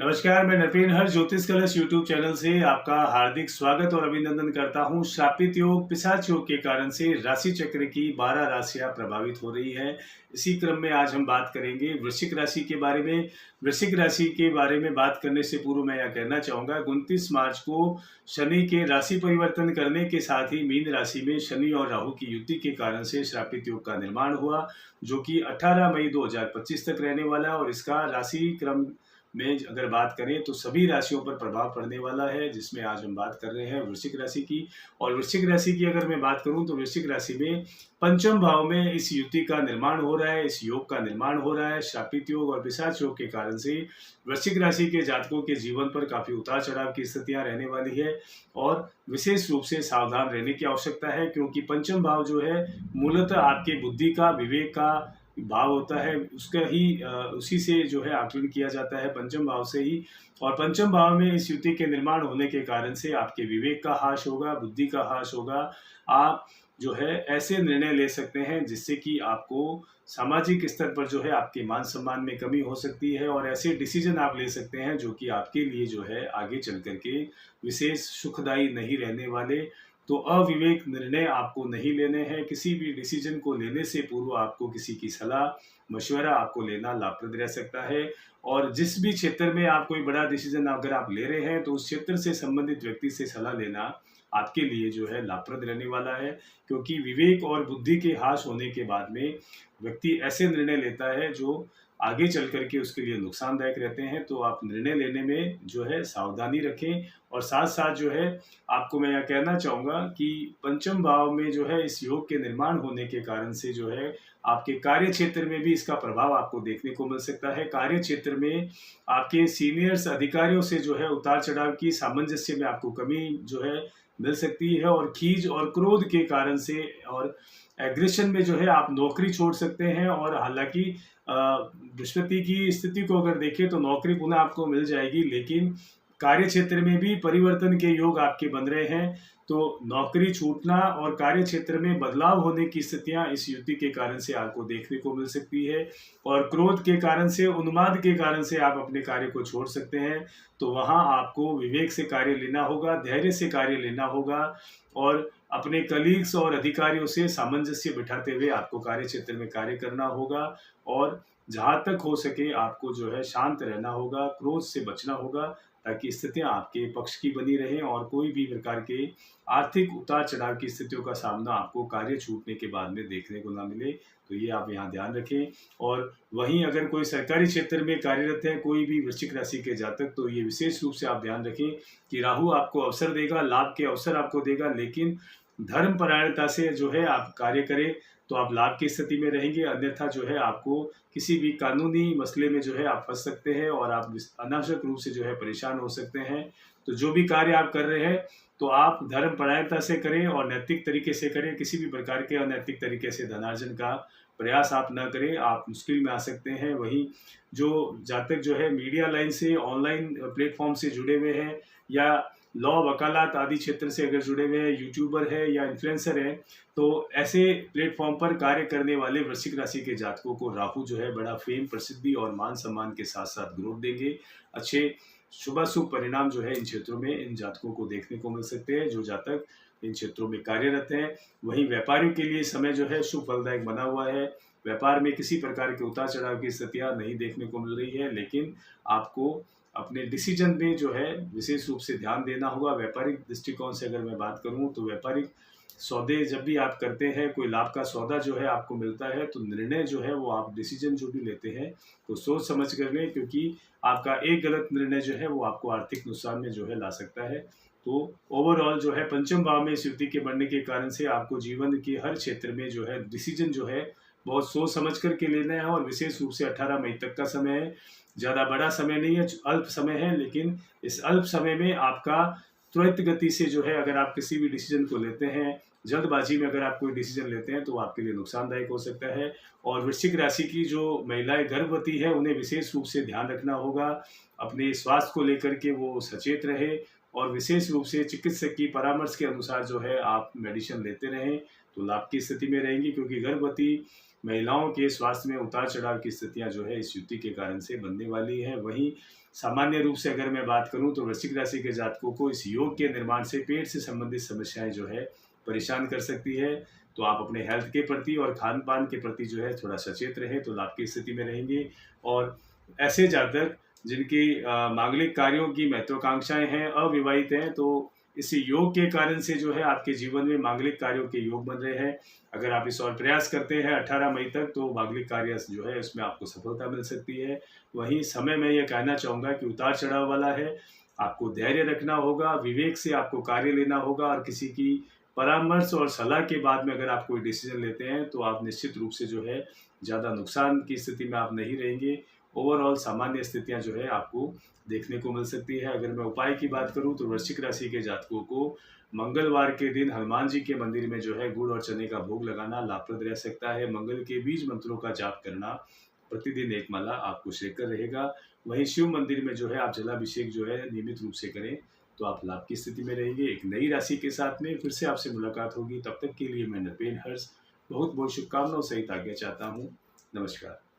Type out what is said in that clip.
नमस्कार, मैं नरपेन हर ज्योतिष कलश यूट्यूब चैनल से आपका हार्दिक स्वागत और अभिनंदन करता हूं। श्रापित योग पिशाच योग के कारण से राशि चक्र की 12 राशियां प्रभावित हो रही हैं। इसी क्रम में आज हम बात करेंगे वृश्चिक राशि के बारे में। वृश्चिक राशि के बारे में बात करने से पूर्व मैं यह कहना चाहूंगा 29 मार्च को शनि के राशि परिवर्तन करने के साथ ही मीन राशि में शनि और राहु की युति के कारण से श्रापित योग का निर्माण हुआ, जो कि 18 मई 2025 तक रहने वाला। और इसका राशि क्रम में अगर बात करें तो सभी राशियों पर प्रभाव पड़ने वाला है, जिसमें आज हम बात कर रहे हैं वृश्चिक राशि की। और वृश्चिक राशि की अगर मैं बात करूं तो वृश्चिक राशि में पंचम भाव में इस युति का निर्माण हो रहा है, इस योग का निर्माण हो रहा है। श्रापित योग और पिशाच योग के कारण से वृश्चिक राशि के जातकों के जीवन पर काफी उतार चढ़ाव की स्थितियां रहने वाली है और विशेष रूप से सावधान रहने की आवश्यकता है, क्योंकि पंचम भाव जो है मूलतः आपके बुद्धि का, विवेक का भाव होता है। उसका ही उसी से जो है आकलन किया जाता है, पंचम भाव से ही। और पंचम भाव में इस युति के निर्माण होने के कारण से आपके विवेक का ह्रास होगा, बुद्धि का ह्रास होगा। आप जो है ऐसे निर्णय ले सकते हैं जिससे कि आपको सामाजिक स्तर पर जो है आपके मान सम्मान में कमी हो सकती है, और ऐसे डिसीजन आप ले सकते हैं जो कि आपके लिए जो है आगे चल करके विशेष सुखदायी नहीं रहने वाले। तो अविवेक निर्णय आपको नहीं लेने हैं। किसी भी डिसीजन को लेने से पूर्व आपको किसी की सलाह मशवरा आपको लेना लाभप्रद रह सकता है। और जिस भी क्षेत्र में आप कोई बड़ा डिसीजन अगर आप ले रहे हैं तो उस क्षेत्र से संबंधित व्यक्ति से सलाह लेना आपके लिए जो है लाभप्रद रहने वाला है, क्योंकि विवेक और बुद्धि के ह्रास होने के बाद में व्यक्ति ऐसे निर्णय लेता है जो आगे चल करके उसके लिए नुकसानदायक रहते हैं। तो आप निर्णय लेने में जो है सावधानी रखें। और साथ साथ जो है आपको मैं यह कहना चाहूँगा कि पंचम भाव में जो है इस योग के निर्माण होने के कारण से जो है आपके कार्य क्षेत्र में भी इसका प्रभाव आपको देखने को मिल सकता है। कार्य क्षेत्र में आपके सीनियर्स अधिकारियों से जो है उतार चढ़ाव की सामंजस्य में आपको कमी जो है मिल सकती है, और खीज और क्रोध के कारण से और एग्रेशन में जो है आप नौकरी छोड़ सकते हैं। और हालांकि बृहस्पति की स्थिति को अगर देखें तो नौकरी पुनः आपको मिल जाएगी, लेकिन कार्य क्षेत्र में भी परिवर्तन के योग आपके बन रहे हैं। तो नौकरी छूटना और कार्य क्षेत्र में बदलाव होने की स्थितियां इस युति के कारण से आपको देखने को मिल सकती है। और क्रोध के कारण से, उन्माद के कारण से आप अपने कार्य को छोड़ सकते हैं। तो वहां आपको विवेक से कार्य लेना होगा, धैर्य से कार्य लेना होगा, और अपने कलीग्स और अधिकारियों से सामंजस्य बिठाते हुए आपको कार्य क्षेत्र में कार्य करना होगा। और जहां तक हो सके आपको जो है शांत रहना होगा, क्रोध से बचना होगा, ताकि स्थितियां आपके पक्ष की बनी रहें और कोई भी प्रकार के आर्थिक उतार चढ़ाव की स्थितियों का सामना आपको कार्य छूटने के बाद में देखने को ना मिले। तो ये आप यहाँ ध्यान रखें। और वहीं अगर कोई सरकारी क्षेत्र में कार्यरत है कोई भी वृश्चिक राशि के जातक, तो ये विशेष रूप से आप ध्यान रखें कि राहु आपको अवसर देगा, लाभ के अवसर आपको देगा, लेकिन धर्म परायणता से जो है आप कार्य करें तो आप लाभ की स्थिति में रहेंगे। अन्यथा जो है आपको किसी भी कानूनी मसले में जो है आप फंस सकते हैं और आप अनावश्यक रूप से जो है परेशान हो सकते हैं। तो जो भी कार्य आप कर रहे हैं तो आप धर्म परायणता से करें और नैतिक तरीके से करें। किसी भी प्रकार के अनैतिक तरीके से धनार्जन का प्रयास आप न करें, आप मुश्किल में आ सकते हैं। वहीं जो जातक जो है मीडिया लाइन से, ऑनलाइन प्लेटफॉर्म से जुड़े हुए हैं, या लॉ वकालत आदि क्षेत्र से अगर जुड़े हुए हैं, यूट्यूबर है या इन्फ्लुएंसर है, तो ऐसे प्लेटफॉर्म पर कार्य करने वाले वृश्चिक राशि के जातकों को राहु जो है बड़ा फेम, प्रसिद्धि और मान सम्मान के साथ साथ ग्रोथ देंगे। अच्छे शुभ परिणाम जो है इन क्षेत्रों में इन जातकों को देखने को मिल सकते हैं जो जातक इन क्षेत्रों में कार्यरत हैं। वहीं व्यापारियों के लिए समय जो है शुभ फलदायक बना हुआ है। व्यापार में किसी प्रकार के उतार चढ़ाव की स्थितियां नहीं देखने को मिल रही है, लेकिन आपको अपने डिसीजन में जो है विशेष रूप से ध्यान देना होगा। व्यापारिक दृष्टिकोण से अगर मैं बात करूं तो व्यापारिक सौदे जब भी आप करते हैं, कोई लाभ का सौदा जो है आपको मिलता है, तो निर्णय जो है वो आप डिसीजन जो भी लेते हैं तो सोच समझ कर लें, क्योंकि आपका एक गलत निर्णय जो है वो आपको आर्थिक नुकसान में जो है ला सकता है। तो ओवरऑल जो है पंचम भाव में इस युति के बढ़ने के कारण से आपको जीवन के हर क्षेत्र में जो है डिसीजन जो है बहुत सोच समझ करके लेना है। और विशेष रूप से 18 मई तक का समय है, ज़्यादा बड़ा समय नहीं है, अल्प समय है, लेकिन इस अल्प समय में आपका त्वरित गति से जो है अगर आप किसी भी डिसीजन को लेते हैं, जल्दबाजी में अगर आप कोई डिसीजन लेते हैं तो आपके लिए नुकसानदायक हो सकता है। और वृश्चिक राशि की जो महिलाएं गर्भवती है उन्हें विशेष रूप से ध्यान रखना होगा। अपने स्वास्थ्य को लेकर के वो सचेत रहे और विशेष रूप से चिकित्सक की परामर्श के अनुसार जो है आप मेडिसिन लेते रहें, तो लाभ की स्थिति में रहेंगी, क्योंकि गर्भवती महिलाओं के स्वास्थ्य में उतार चढ़ाव की स्थितियां जो है इस युति के कारण से बनने वाली है। वहीं सामान्य रूप से अगर मैं बात करूं तो वृश्चिक राशि के जातकों को इस योग के निर्माण से पेट से संबंधित समस्याएं जो है परेशान कर सकती है। तो आप अपने हेल्थ के प्रति और खान पान के प्रति जो है थोड़ा सचेत रहें तो लाभ की स्थिति में रहेंगे। और ऐसे जातक जिनकी मांगलिक कार्यों की महत्वाकांक्षाएं हैं, अविवाहित हैं, तो इस योग के कारण से जो है आपके जीवन में मांगलिक कार्यों के योग बन रहे हैं। अगर आप इस और प्रयास करते हैं 18 मई तक तो मांगलिक कार्य जो है उसमें आपको सफलता मिल सकती है। वहीं समय मैं ये कहना चाहूँगा कि उतार चढ़ाव वाला है, आपको धैर्य रखना होगा, विवेक से आपको कार्य लेना होगा, और किसी की परामर्श और सलाह के बाद में अगर आप कोई डिसीजन लेते हैं तो आप निश्चित रूप से जो है ज़्यादा नुकसान की स्थिति में आप नहीं रहेंगे। ओवरऑल सामान्य स्थितियां जो है आपको देखने को मिल सकती है। अगर मैं उपाय की बात करूं तो वृश्चिक राशि के जातकों को मंगलवार के दिन हनुमान जी के मंदिर में जो है गुड़ और चने का भोग लगाना लाभप्रद रह सकता है। मंगल के बीज मंत्रों का जाप करना, प्रतिदिन एक माला आपको शेकर रहेगा। वहीं शिव मंदिर में जो है आप जलाभिषेक जो है नियमित रूप से करें तो आप लाभ की स्थिति में रहेंगे। एक नई राशि के साथ में फिर से आपसे मुलाकात होगी। तब तक के लिए मैं नरपेन हर्ष बहुत बहुत शुभकामनाओं सहित आज्ञा चाहता हूँ। नमस्कार।